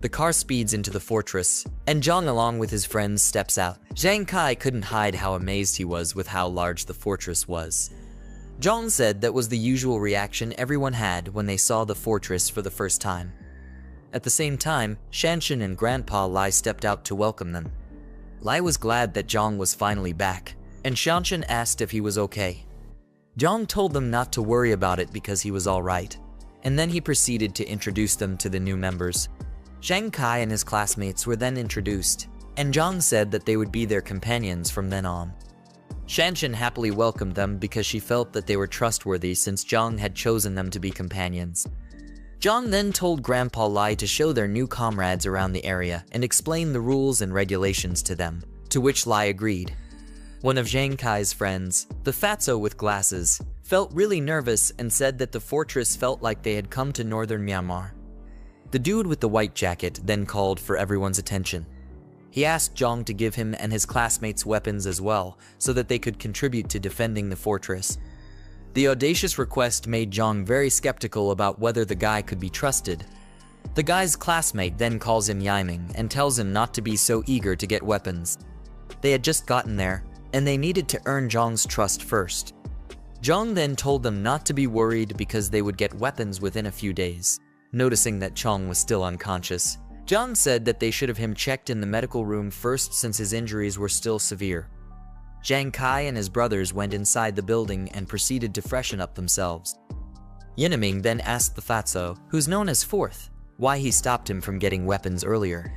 The car speeds into the fortress, and Zhang along with his friends steps out. Zhang Kai couldn't hide how amazed he was with how large the fortress was. Zhang said that was the usual reaction everyone had when they saw the fortress for the first time. At the same time, Shanshan and Grandpa Lai stepped out to welcome them. Lai was glad that Zhang was finally back, and Shanshan asked if he was okay. Zhang told them not to worry about it because he was alright, and then he proceeded to introduce them to the new members. Zhang Kai and his classmates were then introduced, and Zhang said that they would be their companions from then on. Shanshan happily welcomed them because she felt that they were trustworthy since Zhang had chosen them to be companions. Zhang then told Grandpa Lai to show their new comrades around the area and explain the rules and regulations to them, to which Lai agreed. One of Zhang Kai's friends, the fatso with glasses, felt really nervous and said that the fortress felt like they had come to northern Myanmar. The dude with the white jacket then called for everyone's attention. He asked Zhang to give him and his classmates weapons as well, so that they could contribute to defending the fortress. The audacious request made Zhang very skeptical about whether the guy could be trusted. The guy's classmate then calls him Yiming and tells him not to be so eager to get weapons. They had just gotten there, and they needed to earn Zhang's trust first. Zhang then told them not to be worried because they would get weapons within a few days. Noticing that Chong was still unconscious, Zhang said that they should have him checked in the medical room first since his injuries were still severe. Zhang Kai and his brothers went inside the building and proceeded to freshen up themselves. Yinaming then asked the fatso, who's known as Fourth, why he stopped him from getting weapons earlier.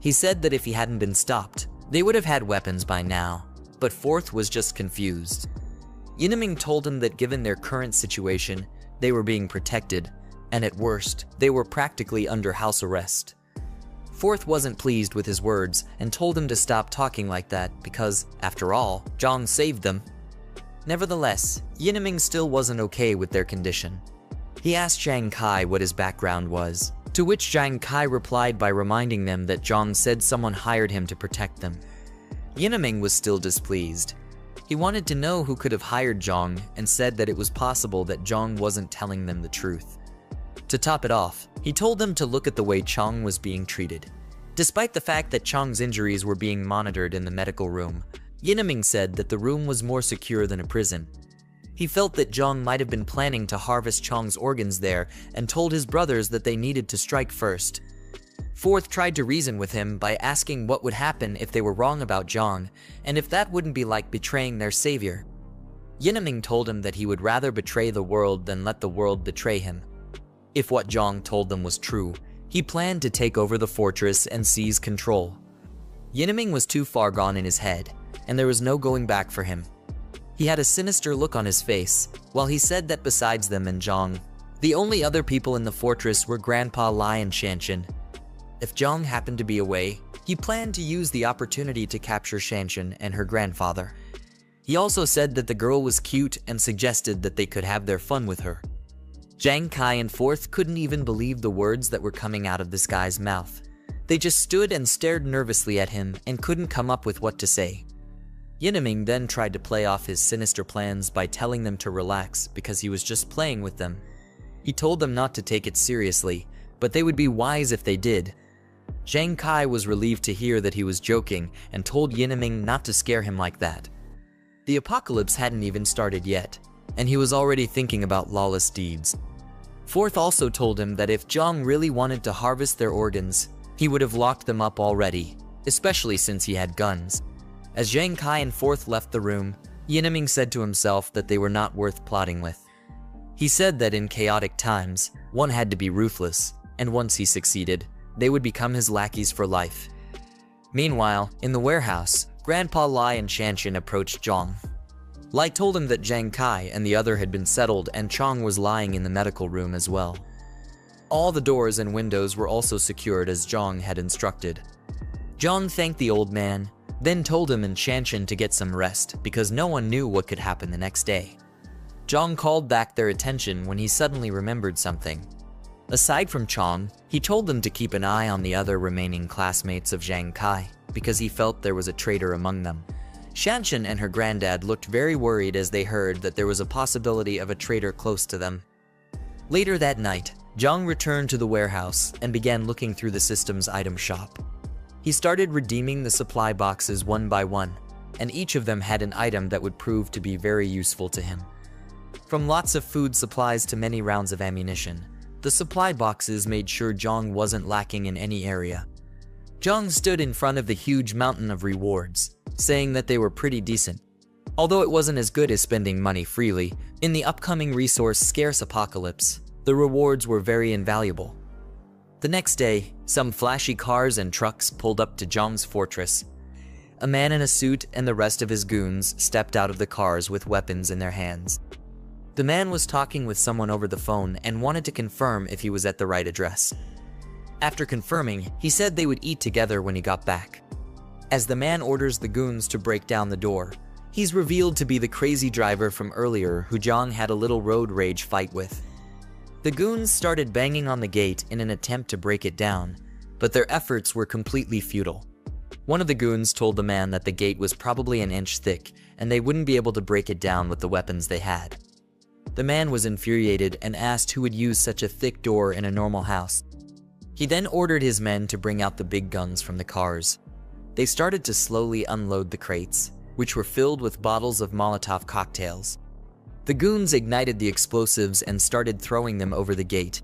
He said that if he hadn't been stopped, they would have had weapons by now, but Fourth was just confused. Yinaming told him that given their current situation, they were being protected, and at worst, they were practically under house arrest. Fourth wasn't pleased with his words and told him to stop talking like that because, after all, Zhang saved them. Nevertheless, Yinaming still wasn't okay with their condition. He asked Zhang Kai what his background was, to which Zhang Kai replied by reminding them that Zhang said someone hired him to protect them. Yinaming was still displeased. He wanted to know who could have hired Zhang and said that it was possible that Zhang wasn't telling them the truth. To top it off, he told them to look at the way Chong was being treated. Despite the fact that Chong's injuries were being monitored in the medical room, Yinaming said that the room was more secure than a prison. He felt that Zhang might have been planning to harvest Chong's organs there and told his brothers that they needed to strike first. Fourth tried to reason with him by asking what would happen if they were wrong about Zhang, and if that wouldn't be like betraying their savior. Yinaming told him that he would rather betray the world than let the world betray him. If what Zhang told them was true, he planned to take over the fortress and seize control. Yinaming was too far gone in his head, and there was no going back for him. He had a sinister look on his face, while he said that besides them and Zhang, the only other people in the fortress were Grandpa Lai and Shanshan. If Zhang happened to be away, he planned to use the opportunity to capture Shanshan and her grandfather. He also said that the girl was cute and suggested that they could have their fun with her. Zhang Kai and Fourth couldn't even believe the words that were coming out of this guy's mouth. They just stood and stared nervously at him and couldn't come up with what to say. Yinaming then tried to play off his sinister plans by telling them to relax because he was just playing with them. He told them not to take it seriously, but they would be wise if they did. Zhang Kai was relieved to hear that he was joking and told Yinaming not to scare him like that. The apocalypse hadn't even started yet, and he was already thinking about lawless deeds. Fourth also told him that if Zhang really wanted to harvest their organs, he would have locked them up already, especially since he had guns. As Zhang Kai and Fourth left the room, Yinaming said to himself that they were not worth plotting with. He said that in chaotic times, one had to be ruthless, and once he succeeded, they would become his lackeys for life. Meanwhile, in the warehouse, Grandpa Lai and Shanshan approached Zhang. Lai told him that Zhang Kai and the other had been settled and Chong was lying in the medical room as well. All the doors and windows were also secured as Zhang had instructed. Zhang thanked the old man, then told him and Shanshan to get some rest because no one knew what could happen the next day. Zhang called back their attention when he suddenly remembered something. Aside from Chong, he told them to keep an eye on the other remaining classmates of Zhang Kai because he felt there was a traitor among them. Shanshan and her granddad looked very worried as they heard that there was a possibility of a traitor close to them. Later that night, Zhang returned to the warehouse and began looking through the system's item shop. He started redeeming the supply boxes one by one, and each of them had an item that would prove to be very useful to him. From lots of food supplies to many rounds of ammunition, the supply boxes made sure Zhang wasn't lacking in any area. Zhang stood in front of the huge mountain of rewards, saying that they were pretty decent. Although it wasn't as good as spending money freely, in the upcoming resource-scarce apocalypse, the rewards were very invaluable. The next day, some flashy cars and trucks pulled up to Zhang's fortress. A man in a suit and the rest of his goons stepped out of the cars with weapons in their hands. The man was talking with someone over the phone and wanted to confirm if he was at the right address. After confirming, he said they would eat together when he got back. As the man orders the goons to break down the door, he's revealed to be the crazy driver from earlier who Zhang had a little road rage fight with. The goons started banging on the gate in an attempt to break it down, but their efforts were completely futile. One of the goons told the man that the gate was probably an inch thick and they wouldn't be able to break it down with the weapons they had. The man was infuriated and asked who would use such a thick door in a normal house. He then ordered his men to bring out the big guns from the cars. They started to slowly unload the crates, which were filled with bottles of Molotov cocktails. The goons ignited the explosives and started throwing them over the gate.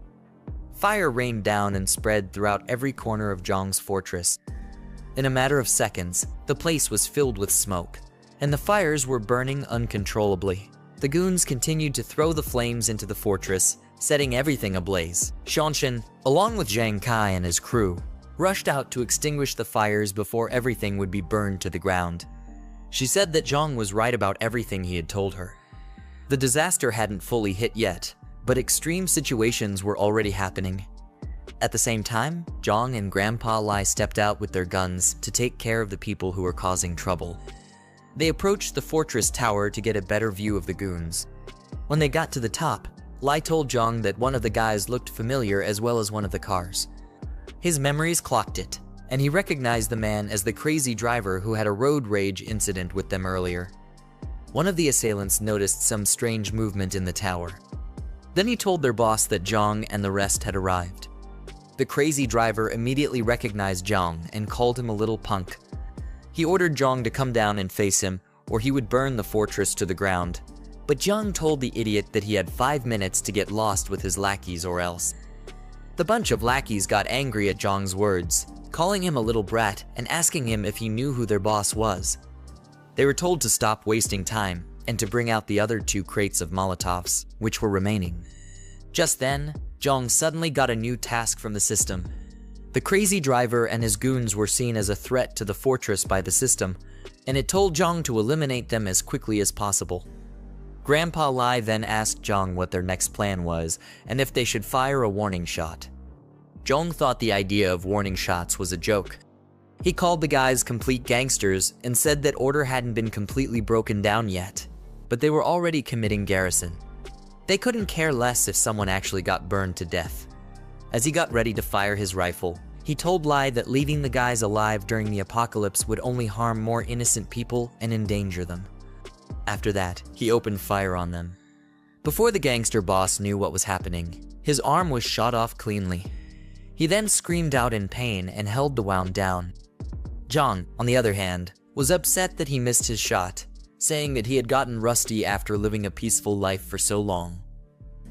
Fire rained down and spread throughout every corner of Zhang's fortress. In a matter of seconds, the place was filled with smoke, and the fires were burning uncontrollably. The goons continued to throw the flames into the fortress, setting everything ablaze. Shanshan, along with Zhang Kai and his crew, rushed out to extinguish the fires before everything would be burned to the ground. She said that Zhang was right about everything he had told her. The disaster hadn't fully hit yet, but extreme situations were already happening. At the same time, Zhang and Grandpa Lai stepped out with their guns to take care of the people who were causing trouble. They approached the fortress tower to get a better view of the goons. When they got to the top, Lai told Zhang that one of the guys looked familiar as well as one of the cars. His memories clocked it, and he recognized the man as the crazy driver who had a road rage incident with them earlier. One of the assailants noticed some strange movement in the tower. Then he told their boss that Zhang and the rest had arrived. The crazy driver immediately recognized Zhang and called him a little punk. He ordered Zhang to come down and face him, or he would burn the fortress to the ground. But Zhang told the idiot that he had 5 minutes to get lost with his lackeys or else. The bunch of lackeys got angry at Zhang's words, calling him a little brat and asking him if he knew who their boss was. They were told to stop wasting time and to bring out the other 2 crates of Molotovs, which were remaining. Just then, Zhang suddenly got a new task from the system. The crazy driver and his goons were seen as a threat to the fortress by the system, and it told Zhang to eliminate them as quickly as possible. Grandpa Lai then asked Zhang what their next plan was and if they should fire a warning shot. Zhang thought the idea of warning shots was a joke. He called the guys complete gangsters and said that order hadn't been completely broken down yet, but they were already committing garrison. They couldn't care less if someone actually got burned to death. As he got ready to fire his rifle, he told Lai that leaving the guys alive during the apocalypse would only harm more innocent people and endanger them. After that, he opened fire on them. Before the gangster boss knew what was happening, his arm was shot off cleanly. He then screamed out in pain and held the wound down. Zhang, on the other hand, was upset that he missed his shot, saying that he had gotten rusty after living a peaceful life for so long.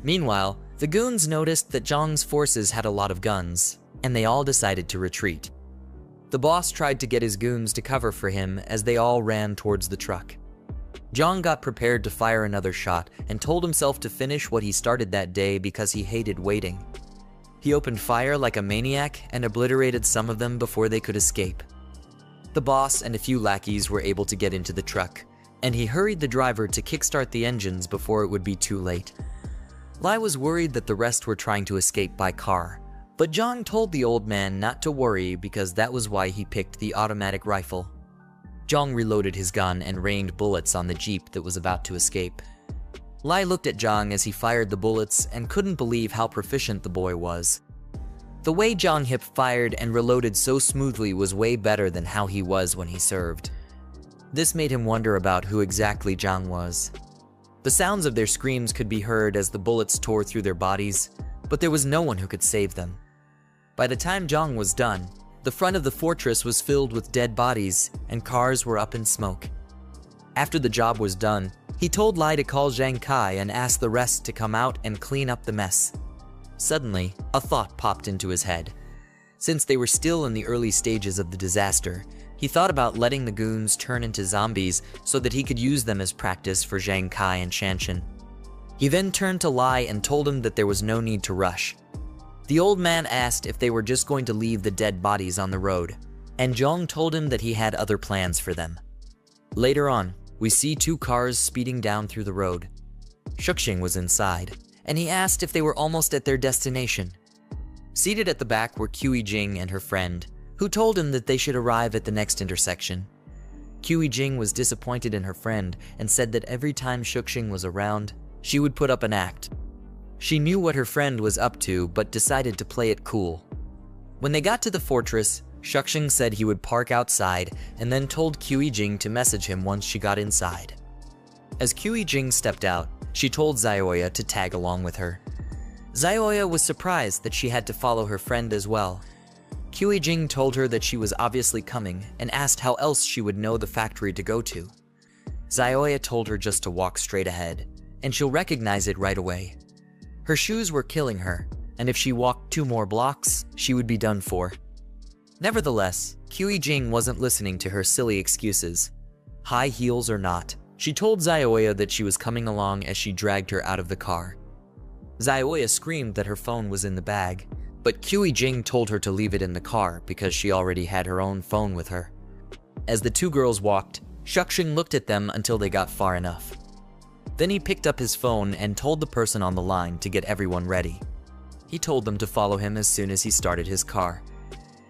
Meanwhile, the goons noticed that Zhang's forces had a lot of guns, and they all decided to retreat. The boss tried to get his goons to cover for him as they all ran towards the truck. Zhang got prepared to fire another shot and told himself to finish what he started that day because he hated waiting. He opened fire like a maniac and obliterated some of them before they could escape. The boss and a few lackeys were able to get into the truck, and he hurried the driver to kickstart the engines before it would be too late. Lai was worried that the rest were trying to escape by car, but Zhang told the old man not to worry because that was why he picked the automatic rifle. Zhang reloaded his gun and rained bullets on the jeep that was about to escape. Lai looked at Zhang as he fired the bullets and couldn't believe how proficient the boy was. The way Zhang hip fired and reloaded so smoothly was way better than how he was when he served. This made him wonder about who exactly Zhang was. The sounds of their screams could be heard as the bullets tore through their bodies, but there was no one who could save them. By the time Zhang was done, the front of the fortress was filled with dead bodies and cars were up in smoke. After the job was done, he told Lai to call Zhang Kai and ask the rest to come out and clean up the mess. Suddenly, a thought popped into his head. Since they were still in the early stages of the disaster, he thought about letting the goons turn into zombies so that he could use them as practice for Zhang Kai and Shanshan. He then turned to Lai and told him that there was no need to rush. The old man asked if they were just going to leave the dead bodies on the road, and Zhang told him that he had other plans for them. Later on, we see two cars speeding down through the road. Shuxing was inside, and he asked if they were almost at their destination. Seated at the back were Qi Jing and her friend, who told him that they should arrive at the next intersection. Qi Jing was disappointed in her friend and said that every time Shuxing was around, she would put up an act. She knew what her friend was up to, but decided to play it cool. When they got to the fortress, Shuxing said he would park outside and then told Qi Jing to message him once she got inside. As Qi Jing stepped out, she told Zioya to tag along with her. Zioya was surprised that she had to follow her friend as well. Qi Jing told her that she was obviously coming and asked how else she would know the factory to go to. Zioya told her just to walk straight ahead, and she'll recognize it right away. Her shoes were killing her, and if she walked 2 more blocks, she would be done for. Nevertheless, Qi Jing wasn't listening to her silly excuses. High heels or not, she told Zioya that she was coming along as she dragged her out of the car. Zioya screamed that her phone was in the bag, but Qi Jing told her to leave it in the car because she already had her own phone with her. As the two girls walked, Shuxing looked at them until they got far enough. Then he picked up his phone and told the person on the line to get everyone ready. He told them to follow him as soon as he started his car.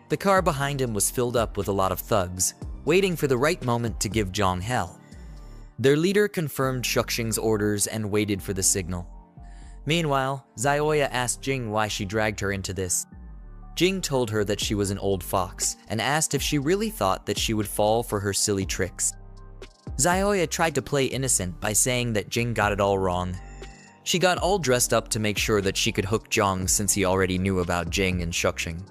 The car behind him was filled up with a lot of thugs, waiting for the right moment to give Zhang hell. Their leader confirmed Shuxing's orders and waited for the signal. Meanwhile, Zioya asked Jing why she dragged her into this. Jing told her that she was an old fox and asked if she really thought that she would fall for her silly tricks. Zioya tried to play innocent by saying that Jing got it all wrong. She got all dressed up to make sure that she could hook Zhang since he already knew about Jing and Shuxing.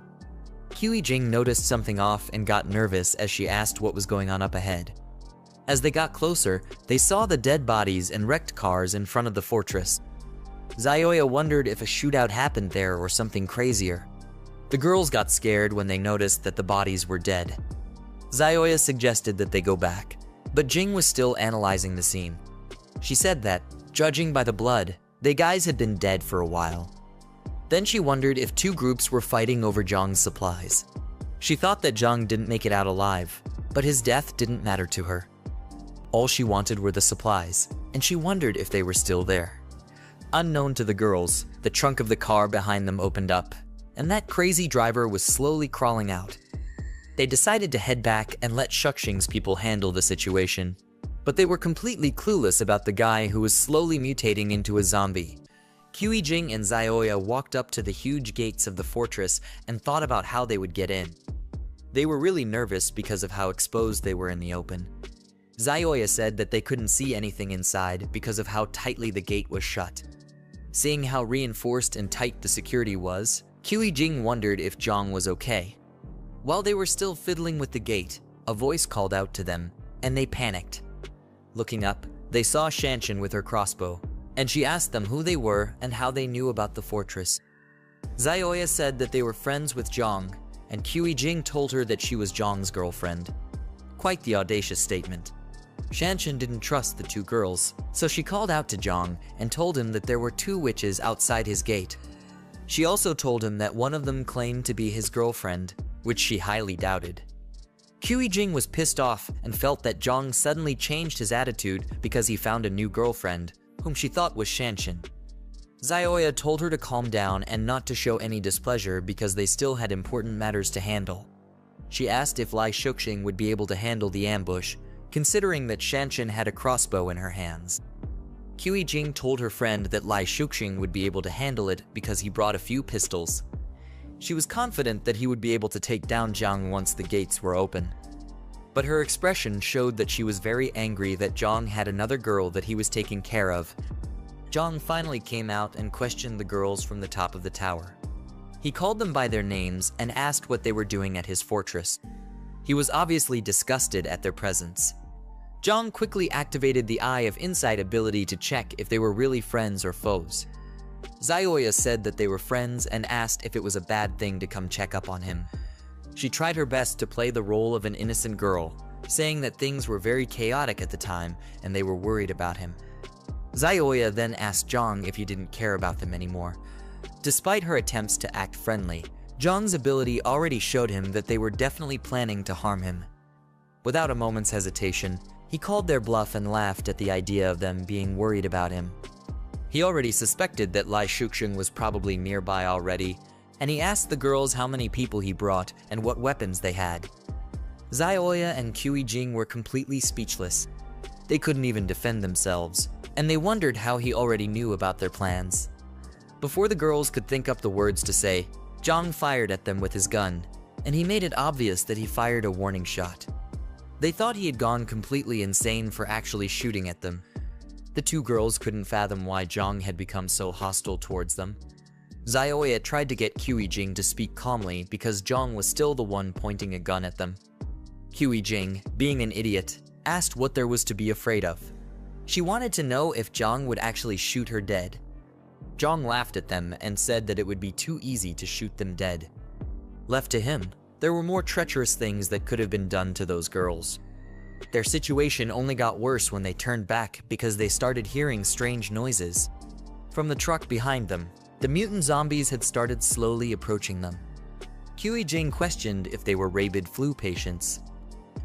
Qi Jing noticed something off and got nervous as she asked what was going on up ahead. As they got closer, they saw the dead bodies and wrecked cars in front of the fortress. Zioya wondered if a shootout happened there or something crazier. The girls got scared when they noticed that the bodies were dead. Zioya suggested that they go back, but Jing was still analyzing the scene. She said that, judging by the blood, the guys had been dead for a while. Then she wondered if 2 groups were fighting over Zhang's supplies. She thought that Zhang didn't make it out alive, but his death didn't matter to her. All she wanted were the supplies, and she wondered if they were still there. Unknown to the girls, the trunk of the car behind them opened up, and that crazy driver was slowly crawling out. They decided to head back and let Shuxing's people handle the situation, but they were completely clueless about the guy who was slowly mutating into a zombie. Qi Jing and Zioya walked up to the huge gates of the fortress and thought about how they would get in. They were really nervous because of how exposed they were in the open. Zioya said that they couldn't see anything inside because of how tightly the gate was shut. Seeing how reinforced and tight the security was, Qi Jing wondered if Zhang was okay. While they were still fiddling with the gate, a voice called out to them, and they panicked. Looking up, they saw Shanshan with her crossbow, and she asked them who they were and how they knew about the fortress. Zioya said that they were friends with Zhang, and Qi Jing told her that she was Zhang's girlfriend. Quite the audacious statement. Shanshan didn't trust the 2 girls, so she called out to Zhang and told him that there were 2 witches outside his gate. She also told him that one of them claimed to be his girlfriend, which she highly doubted. Qi Jing was pissed off and felt that Zhang suddenly changed his attitude because he found a new girlfriend, whom she thought was Shanshan. Zioya told her to calm down and not to show any displeasure because they still had important matters to handle. She asked if Lai Shuxing would be able to handle the ambush, considering that Shanshan had a crossbow in her hands. Qi Jing told her friend that Lai Shuxing would be able to handle it because he brought a few pistols. She was confident that he would be able to take down Zhang once the gates were open. but her expression showed that she was very angry that Zhang had another girl that he was taking care of. Zhang finally came out and questioned the girls from the top of the tower. He called them by their names and asked what they were doing at his fortress. He was obviously disgusted at their presence. Zhang quickly activated the Eye of Insight ability to check if they were really friends or foes. Zioya said that they were friends and asked if it was a bad thing to come check up on him. She tried her best to play the role of an innocent girl, saying that things were very chaotic at the time and they were worried about him. Zioya then asked Zhang if he didn't care about them anymore. Despite her attempts to act friendly, Zhang's ability already showed him that they were definitely planning to harm him. Without a moment's hesitation, he called their bluff and laughed at the idea of them being worried about him. He already suspected that Lai Shuxing was probably nearby already, and he asked the girls how many people he brought and what weapons they had. Zioya and Qi Jing were completely speechless. They couldn't even defend themselves, and they wondered how he already knew about their plans. Before the girls could think up the words to say, Zhang fired at them with his gun, and he made it obvious that he fired a warning shot. They thought he had gone completely insane for actually shooting at them. The two girls couldn't fathom why Zhang had become so hostile towards them. Zioya tried to get Qi Jing to speak calmly because Zhang was still the one pointing a gun at them. Qi Jing, being an idiot, asked what there was to be afraid of. She wanted to know if Zhang would actually shoot her dead. Zhang laughed at them and said that it would be too easy to shoot them dead. Left to him, there were more treacherous things that could have been done to those girls. Their situation only got worse when they turned back because they started hearing strange noises. From the truck behind them, the mutant zombies had started slowly approaching them. Qi Jing questioned if they were rabid flu patients.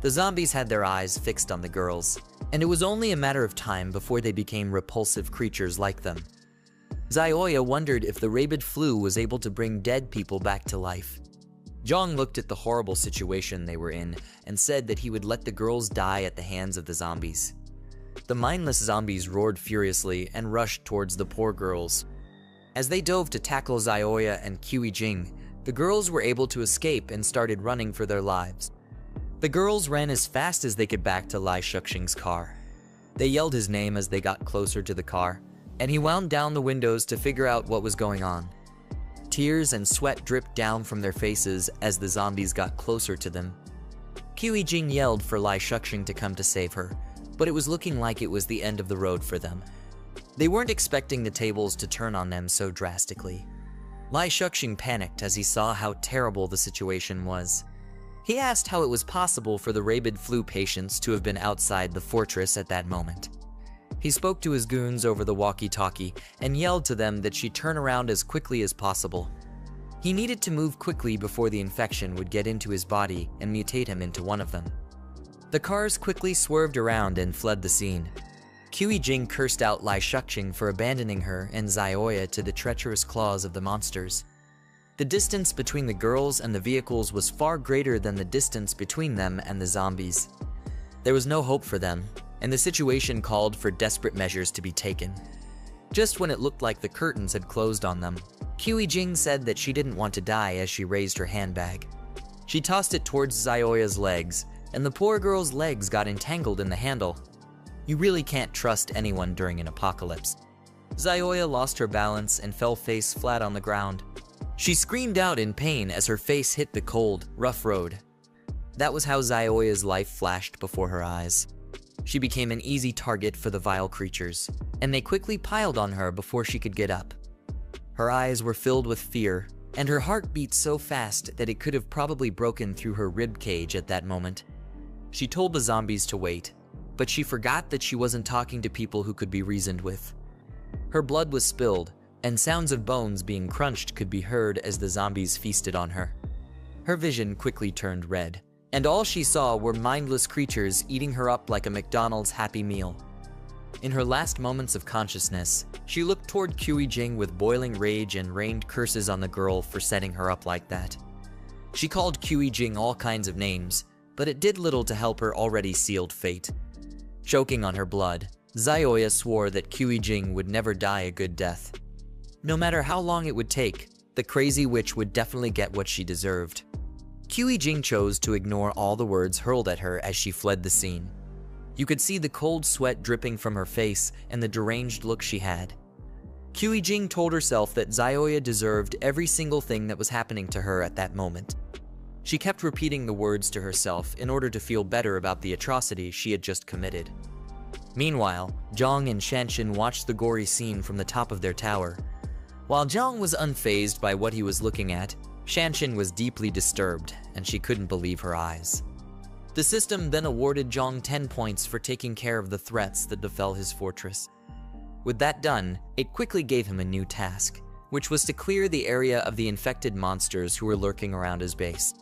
The zombies had their eyes fixed on the girls, and it was only a matter of time before they became repulsive creatures like them. Zioya wondered if the rabid flu was able to bring dead people back to life. Zhang looked at the horrible situation they were in and said that he would let the girls die at the hands of the zombies. The mindless zombies roared furiously and rushed towards the poor girls. As they dove to tackle Zioya and Qi Jing, the girls were able to escape and started running for their lives. The girls ran as fast as they could back to Lai Shuxing's car. They yelled his name as they got closer to the car, and he wound down the windows to figure out what was going on. Tears and sweat dripped down from their faces as the zombies got closer to them. Qi Jing yelled for Lai Shuxing to come to save her, but it was looking like it was the end of the road for them. They weren't expecting the tables to turn on them so drastically. Lai Shuxing panicked as he saw how terrible the situation was. He asked how it was possible for the rabid flu patients to have been outside the fortress at that moment. He spoke to his goons over the walkie-talkie and yelled to them that she turn around as quickly as possible. He needed to move quickly before the infection would get into his body and mutate him into one of them. The cars quickly swerved around and fled the scene. Qi Jing cursed out Lai Shuxing for abandoning her and Zioya to the treacherous claws of the monsters. The distance between the girls and the vehicles was far greater than the distance between them and the zombies. There was no hope for them, and the situation called for desperate measures to be taken. Just when it looked like the curtains had closed on them, Qi Jing said that she didn't want to die as she raised her handbag. She tossed it towards Zioya's legs, and the poor girl's legs got entangled in the handle. You really can't trust anyone during an apocalypse. Zioya lost her balance and fell face flat on the ground. She screamed out in pain as her face hit the cold, rough road. That was how Zioya's life flashed before her eyes. She became an easy target for the vile creatures, and they quickly piled on her before she could get up. Her eyes were filled with fear, and her heart beat so fast that it could have probably broken through her rib cage at that moment. She told the zombies to wait, but she forgot that she wasn't talking to people who could be reasoned with. Her blood was spilled, and sounds of bones being crunched could be heard as the zombies feasted on her. Her vision quickly turned red, and all she saw were mindless creatures eating her up like a McDonald's Happy Meal. In her last moments of consciousness, she looked toward Qi Jing with boiling rage and rained curses on the girl for setting her up like that. She called Qi Jing all kinds of names, but it did little to help her already sealed fate. Choking on her blood, Zioya swore that Qi Jing would never die a good death. No matter how long it would take, the crazy witch would definitely get what she deserved. Qi Jing chose to ignore all the words hurled at her as she fled the scene. You could see the cold sweat dripping from her face and the deranged look she had. Qi Jing told herself that Zioya deserved every single thing that was happening to her at that moment. She kept repeating the words to herself in order to feel better about the atrocity she had just committed. Meanwhile, Zhang and Shanshan watched the gory scene from the top of their tower. While Zhang was unfazed by what he was looking at, Shanshan was deeply disturbed, and she couldn't believe her eyes. The system then awarded Zhang 10 points for taking care of the threats that befell his fortress. With that done, it quickly gave him a new task, which was to clear the area of the infected monsters who were lurking around his base.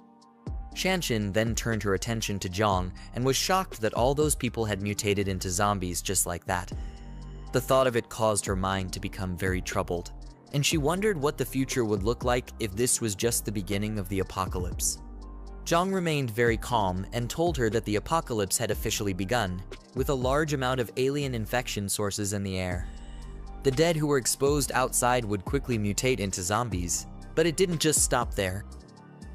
Shanshan then turned her attention to Zhang and was shocked that all those people had mutated into zombies just like that. The thought of it caused her mind to become very troubled, and she wondered what the future would look like if this was just the beginning of the apocalypse. Zhang remained very calm and told her that the apocalypse had officially begun, with a large amount of alien infection sources in the air. The dead who were exposed outside would quickly mutate into zombies, but it didn't just stop there.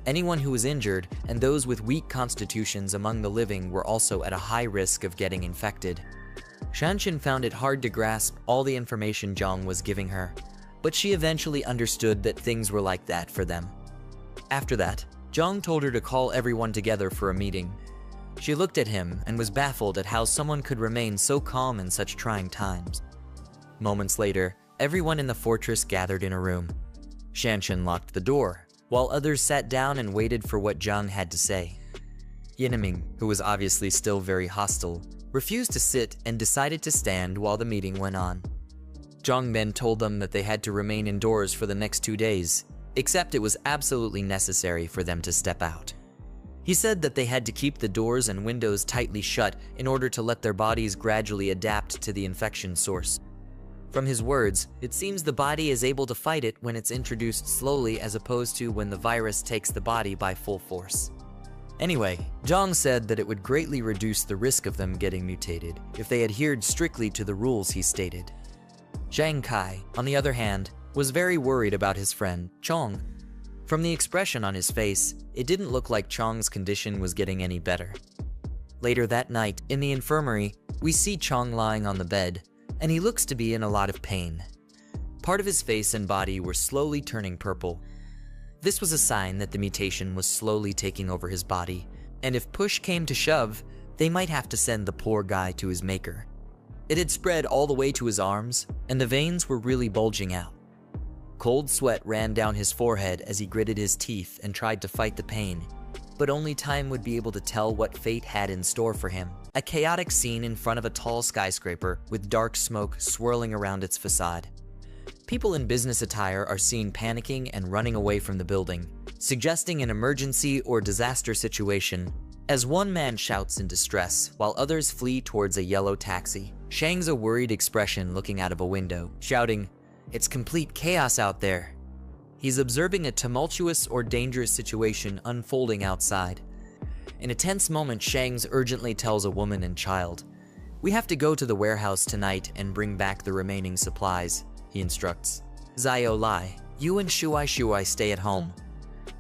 Anyone who was injured and those with weak constitutions among the living were also at a high risk of getting infected. Shanshan found it hard to grasp all the information Zhang was giving her, but she eventually understood that things were like that for them. After that, Zhang told her to call everyone together for a meeting. She looked at him and was baffled at how someone could remain so calm in such trying times. Moments later, everyone in the fortress gathered in a room. Shanshan locked the door, while others sat down and waited for what Zhang had to say. Yinming, who was obviously still very hostile, refused to sit and decided to stand while the meeting went on. Zhang then told them that they had to remain indoors for the next 2 days, except it was absolutely necessary for them to step out. He said that they had to keep the doors and windows tightly shut in order to let their bodies gradually adapt to the infection source. From his words, it seems the body is able to fight it when it's introduced slowly as opposed to when the virus takes the body by full force. Anyway, Zhang said that it would greatly reduce the risk of them getting mutated if they adhered strictly to the rules he stated. Zhang Kai, on the other hand, was very worried about his friend, Chong. From the expression on his face, it didn't look like Chong's condition was getting any better. Later that night, in the infirmary, we see Chong lying on the bed, and he looks to be in a lot of pain. Part of his face and body were slowly turning purple. This was a sign that the mutation was slowly taking over his body, and if push came to shove, they might have to send the poor guy to his maker. It had spread all the way to his arms, and the veins were really bulging out. Cold sweat ran down his forehead as he gritted his teeth and tried to fight the pain, but only time would be able to tell what fate had in store for him. A chaotic scene in front of a tall skyscraper with dark smoke swirling around its facade. People in business attire are seen panicking and running away from the building, suggesting an emergency or disaster situation, as one man shouts in distress while others flee towards a yellow taxi. Shang's a worried expression looking out of a window, shouting, "It's complete chaos out there." He's observing a tumultuous or dangerous situation unfolding outside. In a tense moment, Shangs urgently tells a woman and child, "We have to go to the warehouse tonight and bring back the remaining supplies," he instructs. "Zio Lai, you and Shuai stay at home.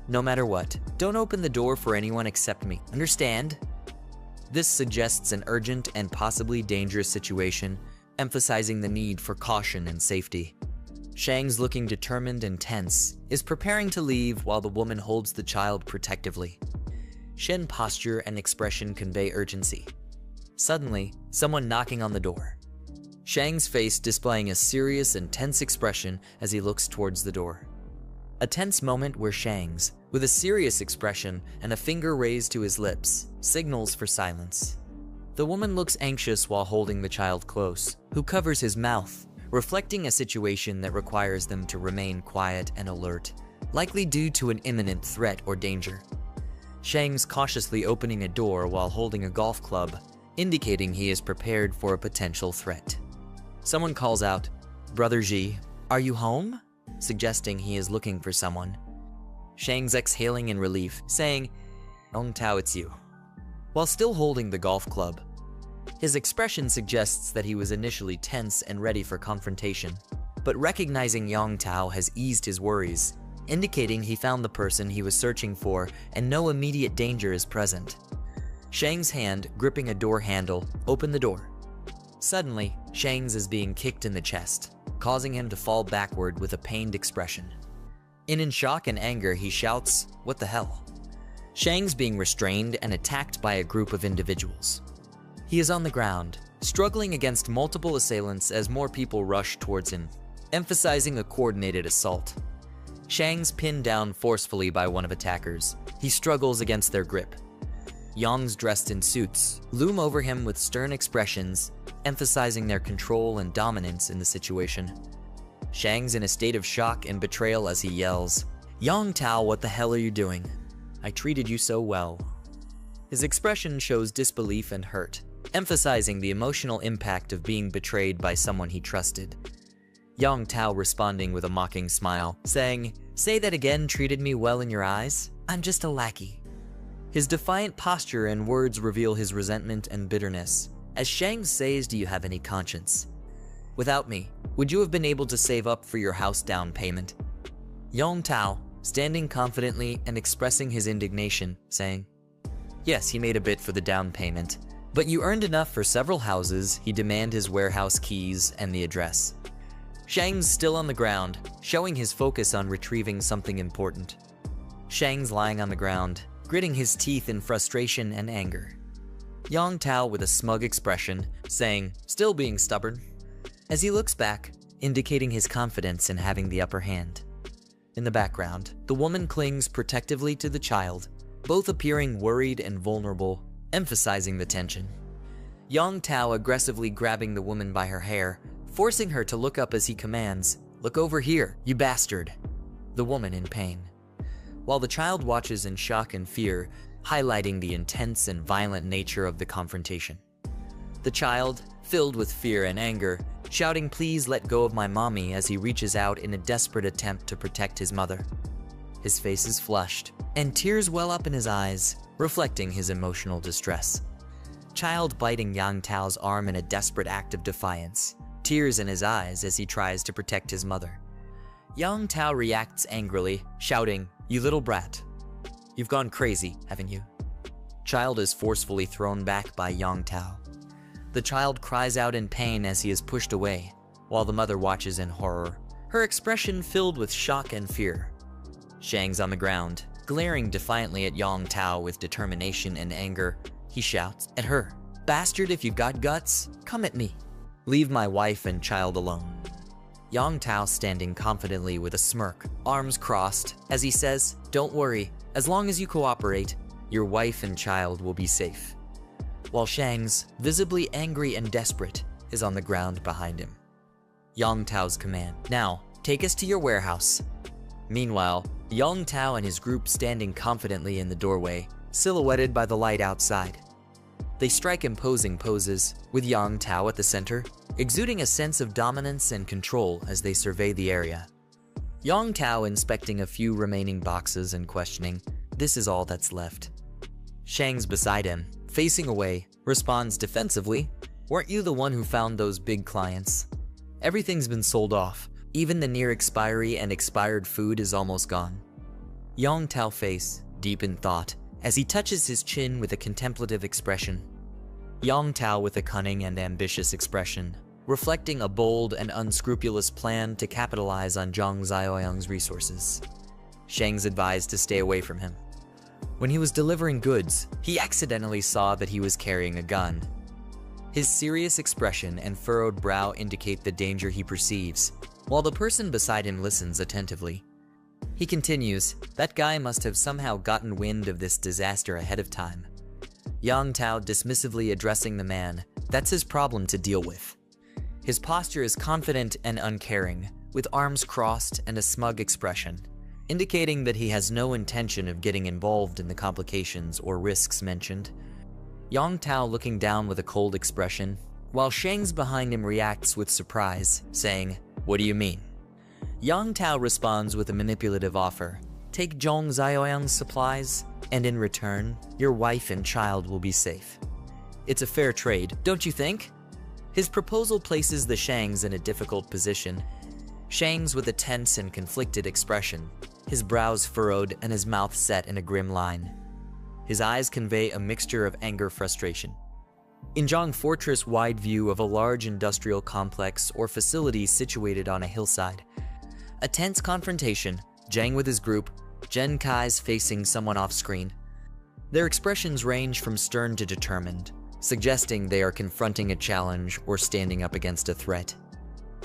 No matter what, don't open the door for anyone except me, understand?" This suggests an urgent and possibly dangerous situation, emphasizing the need for caution and safety. Shang's looking determined and tense, is preparing to leave while the woman holds the child protectively. Shen posture and expression convey urgency. Suddenly, someone knocking on the door. Shang's face displaying a serious and tense expression as he looks towards the door. A tense moment where Shang's, with a serious expression and a finger raised to his lips, signals for silence. The woman looks anxious while holding the child close, who covers his mouth, reflecting a situation that requires them to remain quiet and alert, likely due to an imminent threat or danger. Shang's cautiously opening a door while holding a golf club, indicating he is prepared for a potential threat. Someone calls out, "Brother Ji, are you home?" suggesting he is looking for someone. Shang's exhaling in relief, saying, "Yong Tao, it's you," while still holding the golf club. His expression suggests that he was initially tense and ready for confrontation, but recognizing Yong Tao has eased his worries. indicating he found the person he was searching for and no immediate danger is present. Shang's hand, gripping a door handle, opened the door. Suddenly, Shang's is being kicked in the chest, causing him to fall backward with a pained expression. In shock and anger, he shouts, "What the hell?" Shang's being restrained and attacked by a group of individuals. He is on the ground, struggling against multiple assailants as more people rush towards him, emphasizing a coordinated assault. Shang's pinned down forcefully by one of attackers. He struggles against their grip. Yang's dressed in suits loom over him with stern expressions, emphasizing their control and dominance in the situation. Shang's in a state of shock and betrayal as he yells, "Yang Tao, what the hell are you doing? I treated you so well." His expression shows disbelief and hurt, emphasizing the emotional impact of being betrayed by someone he trusted. Yang Tao responding with a mocking smile, saying, "Say that again, treated me well in your eyes? I'm just a lackey." His defiant posture and words reveal his resentment and bitterness. As Shang says, "Do you have any conscience? Without me, would you have been able to save up for your house down payment?" Yang Tao, standing confidently and expressing his indignation, saying, "Yes, he made a bit for the down payment, but you earned enough for several houses." He demand his warehouse keys and the address. Shang's still on the ground, showing his focus on retrieving something important. Shang's lying on the ground, gritting his teeth in frustration and anger. Yang Tao with a smug expression, saying, "Still being stubborn," as he looks back, indicating his confidence in having the upper hand. In the background, the woman clings protectively to the child, both appearing worried and vulnerable, emphasizing the tension. Yang Tao aggressively grabbing the woman by her hair, forcing her to look up as he commands, "Look over here, you bastard!" The woman in pain, while the child watches in shock and fear, highlighting the intense and violent nature of the confrontation. The child, filled with fear and anger, shouting, "Please let go of my mommy," as he reaches out in a desperate attempt to protect his mother. His face is flushed, and tears well up in his eyes, reflecting his emotional distress. Child biting Yang Tao's arm in a desperate act of defiance, tears in his eyes as he tries to protect his mother. Yang Tao reacts angrily, shouting, "You little brat. You've gone crazy, haven't you?" Child is forcefully thrown back by Yang Tao. The child cries out in pain as he is pushed away, while the mother watches in horror, her expression filled with shock and fear. Shang's on the ground, glaring defiantly at Yang Tao with determination and anger. He shouts at her, "Bastard, if you got guts, come at me. Leave my wife and child alone." Yang Tao standing confidently with a smirk, arms crossed, as he says, "Don't worry, as long as you cooperate, your wife and child will be safe." While Shang's, visibly angry and desperate, is on the ground behind him. Yang Tao's command, "Now, take us to your warehouse." Meanwhile, Yang Tao and his group standing confidently in the doorway, silhouetted by the light outside. They strike imposing poses, with Yang Tao at the center, exuding a sense of dominance and control as they survey the area. Yang Tao inspecting a few remaining boxes and questioning, "This is all that's left." Shang's beside him, facing away, responds defensively, "Weren't you the one who found those big clients? Everything's been sold off. Even the near expiry and expired food is almost gone." Yang Tao face, deep in thought, as he touches his chin with a contemplative expression. Yang Tao with a cunning and ambitious expression, reflecting a bold and unscrupulous plan to capitalize on Zhang Xiaoyang's resources. Shang's advised to stay away from him. When he was delivering goods, he accidentally saw that he was carrying a gun. His serious expression and furrowed brow indicate the danger he perceives, while the person beside him listens attentively. He continues, "That guy must have somehow gotten wind of this disaster ahead of time." Yang Tao dismissively addressing the man, "That's his problem to deal with." His posture is confident and uncaring, with arms crossed and a smug expression, indicating that he has no intention of getting involved in the complications or risks mentioned. Yang Tao looking down with a cold expression, while Shang's behind him reacts with surprise, saying, "What do you mean?" Yang Tao responds with a manipulative offer, "Take Zhang Xiaoyang's supplies, and in return, your wife and child will be safe. It's a fair trade, don't you think?" His proposal places the Shangs in a difficult position. Shangs with a tense and conflicted expression, his brows furrowed and his mouth set in a grim line. His eyes convey a mixture of anger, frustration. In Zhang Fortress, wide view of a large industrial complex or facility situated on a hillside. A tense confrontation, Zhang with his group, Zhen Kai's facing someone off-screen. Their expressions range from stern to determined, suggesting they are confronting a challenge or standing up against a threat.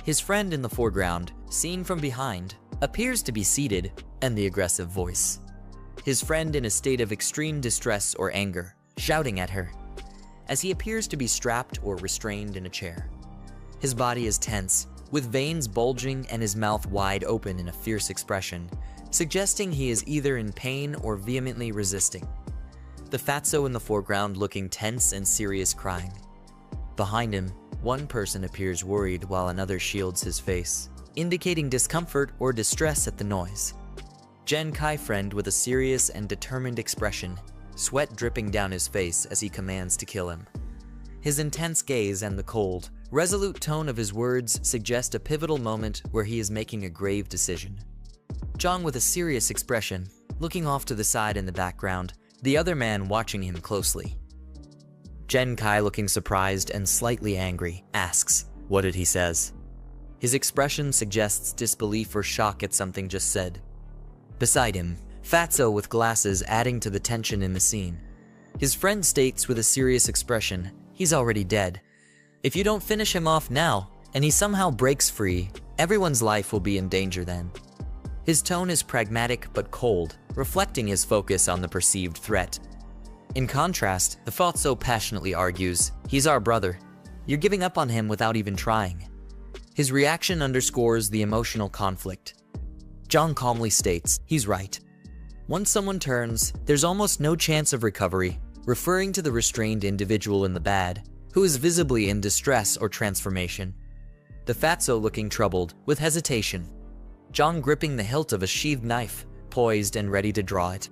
His friend in the foreground, seen from behind, appears to be seated, and the aggressive voice. His friend in a state of extreme distress or anger, shouting at her, as he appears to be strapped or restrained in a chair. His body is tense, with veins bulging and his mouth wide open in a fierce expression, suggesting he is either in pain or vehemently resisting. The fatso in the foreground looking tense and serious, crying. Behind him, one person appears worried while another shields his face, indicating discomfort or distress at the noise. Zhen Kai friend with a serious and determined expression, sweat dripping down his face as he commands to kill him. His intense gaze and the cold, resolute tone of his words suggest a pivotal moment where he is making a grave decision. Zhang with a serious expression, looking off to the side in the background, the other man watching him closely. Zhen Kai, looking surprised and slightly angry, asks, "What did he says?" His expression suggests disbelief or shock at something just said. Beside him, Fatso with glasses adding to the tension in the scene. His friend states with a serious expression, "He's already dead. If you don't finish him off now, and he somehow breaks free, everyone's life will be in danger then." His tone is pragmatic but cold, reflecting his focus on the perceived threat. In contrast, the Fatso passionately argues, "He's our brother. You're giving up on him without even trying." His reaction underscores the emotional conflict. Zhang calmly states, "He's right. Once someone turns, there's almost no chance of recovery," referring to the restrained individual in the bad, who is visibly in distress or transformation. The Fatso looking troubled, with hesitation. Zhang gripping the hilt of a sheathed knife, poised and ready to draw it.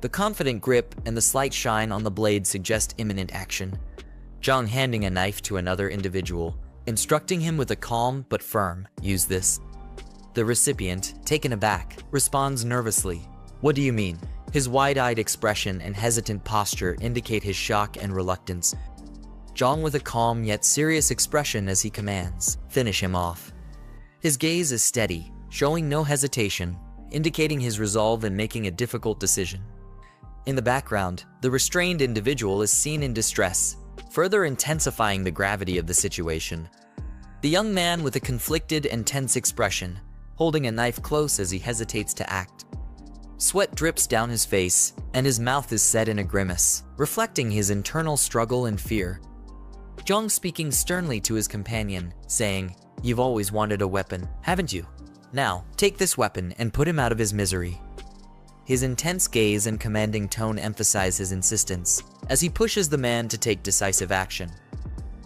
The confident grip and the slight shine on the blade suggest imminent action. Zhang handing a knife to another individual, instructing him with a calm but firm, "Use this." The recipient, taken aback, responds nervously, "What do you mean?" His wide-eyed expression and hesitant posture indicate his shock and reluctance. Zhang with a calm yet serious expression as he commands, "Finish him off." His gaze is steady, showing no hesitation, indicating his resolve in making a difficult decision. In the background, the restrained individual is seen in distress, further intensifying the gravity of the situation. The young man with a conflicted and tense expression, holding a knife close as he hesitates to act. Sweat drips down his face, and his mouth is set in a grimace, reflecting his internal struggle and fear. Zhang speaking sternly to his companion, saying, "You've always wanted a weapon, haven't you? Now, take this weapon and put him out of his misery." His intense gaze and commanding tone emphasize his insistence, as he pushes the man to take decisive action.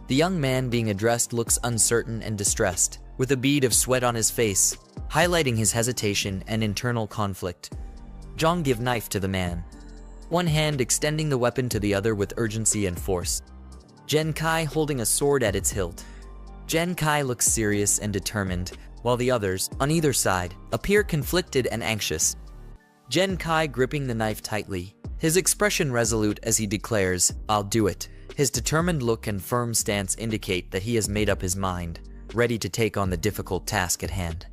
The young man being addressed looks uncertain and distressed, with a bead of sweat on his face, highlighting his hesitation and internal conflict. Zhang give knife to the man, one hand extending the weapon to the other with urgency and force. Zhen Kai holding a sword at its hilt. Zhen Kai looks serious and determined, while the others, on either side, appear conflicted and anxious. Zhen Kai gripping the knife tightly, his expression resolute as he declares, "I'll do it." His determined look and firm stance indicate that he has made up his mind, ready to take on the difficult task at hand.